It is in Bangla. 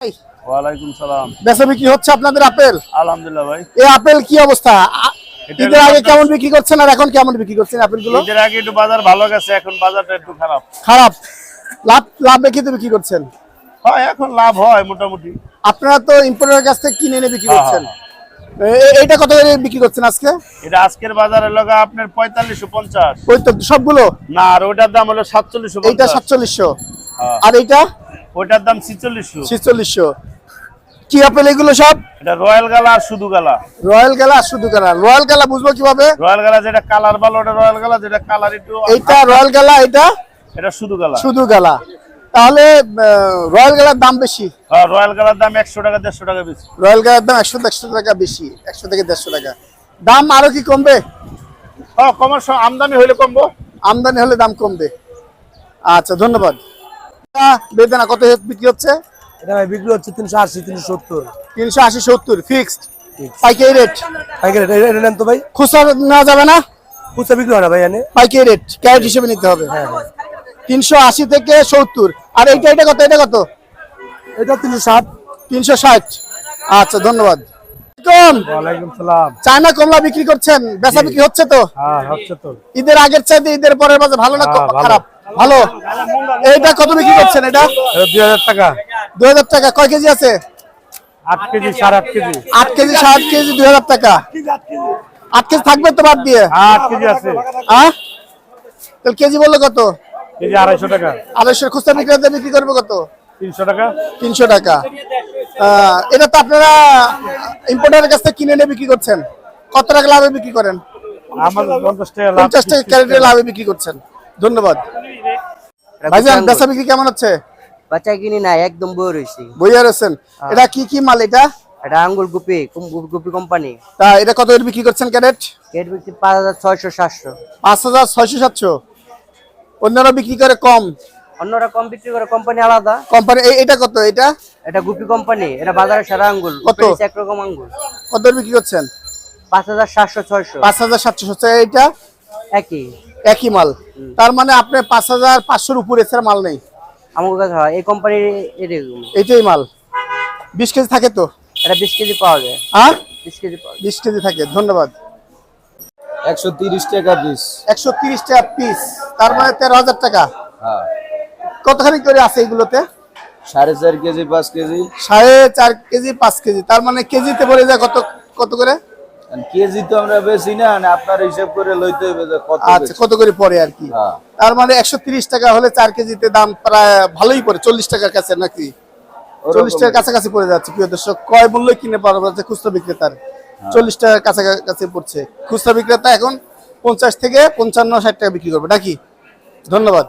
ওয়ালাইকুম সালাম। বেচা বিক্রি হচ্ছে আপনাদের আপেল? আলহামদুলিল্লাহ ভাই। এই আপেল কি অবস্থা? ঈদের আগে কেমন বিক্রি করছেন আর এখন কেমন বিক্রি করছেন আপেলগুলো? ঈদের আগে একটু বাজার ভালো গেছে, এখন বাজারটা একটু খারাপ। খারাপ। লাভ রেখে তো বিক্রি করছেন? হয়, এখন লাভ হয় মোটামুটি। আপনারা তো ইম্পোর্টারের কাছ থেকে কিনে এনে বিক্রি করছেন। এইটা কত করে বিক্রি করছেন আজকে? এটা আজকের বাজারে লগা আপনার 4550। ওই তো সবগুলো? না, আর ওইটার দাম হলো 4750। এইটা 4700 আর এইটা? ওইটার দাম 4600। 4600। কি আপেল এগুলো সব? এটা রয়্যাল গালা আর শুধু গালা। রয়্যাল গালা আর শুধু গালা। রয়্যাল গালা বুঝবো কিভাবে? রয়্যাল গালা যেটা কালার ভালো ওটা রয়্যাল গালা, যেটা কালার একটু এইটা রয়্যাল গালা, এটা শুধু গালা। শুধু গালা। তাহলে রয়্যাল গালার দাম বেশি? হ্যাঁ, রয়্যাল গালার দাম 100 টাকা 150 টাকা বেশি। রয়্যাল গালার দাম 100 টাকা বেশি, 100 থেকে 150 টাকা। দাম আরো কি কমবে? হ্যাঁ, কমার আমদানি হইলে কমবো। আমদানি হলে দাম কমবে। আচ্ছা, ধন্যবাদ। বেদানা কত বিক্রি হচ্ছে? এটা ভাই বিক্রি হচ্ছে 380 370। 380 70 ফিক্সড পাইকারি রেট? পাইকারি রেট নেন তো ভাই। খুচরা নেওয়া যাবে না? খুচরা বিক্রি হয় না ভাই, এনে পাইকারি রেট ক্যারেট হিসেবে নিতে হবে। 380 থেকে 70। আর এটা কত? এটা কত? এটা 360। 360। আচ্ছা, ধন্যবাদ। কম। ওয়ালাইকুম সালাম। চায়না কমলা বিক্রি করছেন? বেচা বিক্রি হচ্ছে তো? হ্যাঁ, হচ্ছে তো। ঈদের আগের চাইতে ঈদের পরের বাজার ভালো না খারাপ? ভালো। এইটা কত বিক্রি করছেন? এটা 2000 টাকা। 2000 টাকা। কয় কেজি আছে? 8 কেজি 8.5 কেজি। 8 কেজি 7 কেজি 2000 টাকা। 8 কেজি থাকবে তো বাদ দিয়ে? 8 কেজি আছে। তাহলে কেজি বললো কত? কেজি 250 টাকা। 250। খুচরা বিক্রেতা বিক্রি করবে কত? 300 টাকা। 300 টাকা। এটা তো আপনারা ইম্পোর্টারের কাছ থেকে কিনে এনে বিক্রি করছেন। কত টাকা লাভে বিক্রি করেন? আমার 50 টাকা লাভ। 50 টাকা ক্যারেটে লাভে বিক্রি করছেন। ধন্যবাদ। ভাইজান, বেচা বিক্রি কেমন হচ্ছে? বাচ্চা কিনি না, একদম বই রয়েছি। বইয়া রয়েছেন। এটা কি মাল এটা? এটা আঙ্গুল গুপি কোম্পানি। তা এটা কত করে বিক্রি করছেন ক্যারেট? কেট বিক্রি 5600 700। 5600 700। অন্যরা বিক্রি করে কম? অন্যরা কম বিক্রি করে, কোম্পানি আলাদা। কোম্পানি এটা কত? এটা গুপি কোম্পানি, এটা বাজারে সারা আঙ্গুল। কত? একরকম আঙ্গুল। কত বিক্রি করছেন? 5700 600। 5700। এইটা একই মাল। তার মানে আপনি 5500 উপরে ছাড়া মাল নেই আমার কাছে। হয় এই কোম্পানির এইটাই মাল। 20 কেজি থাকে তো? এটা 20 কেজি পাওয়া যায়। 20 কেজি পাওয়া যায়। 20 কেজি থাকে। ধন্যবাদ। 130 টাকা পিস। 130 টাকা পিস। তার মানে 13000 টাকা। হ্যাঁ, কতখানি করে আছে এগুলোতে? 4.5 কেজি 5 কেজি। 4.5 KG 5 KG. তার মানে কেজিতে পড়ে যায় কত করে? কেজি তো আমরা বেশি না, আপনার হিসাব করে লইতে হবে যে কত। আচ্ছা, কত করে পড়ে আর কি। তার মানে 130 টাকা হলে 4 কেজিতে দাম প্রায় ভালোই পড়ে, 40 টাকার কাছে নাকি? 40 টাকার কাছাকাছি পড়ে যাচ্ছে। প্রিয় দর্শক, ক্রয় মূল্য কিনে পাওয়া যাচ্ছে খুচরা বিক্রেতার 40 টাকার কাছাকাছি পড়ছে। খুচরা বিক্রেতা এখন 50 থেকে 55 60 টাকা বিক্রি করবে নাকি? ধন্যবাদ।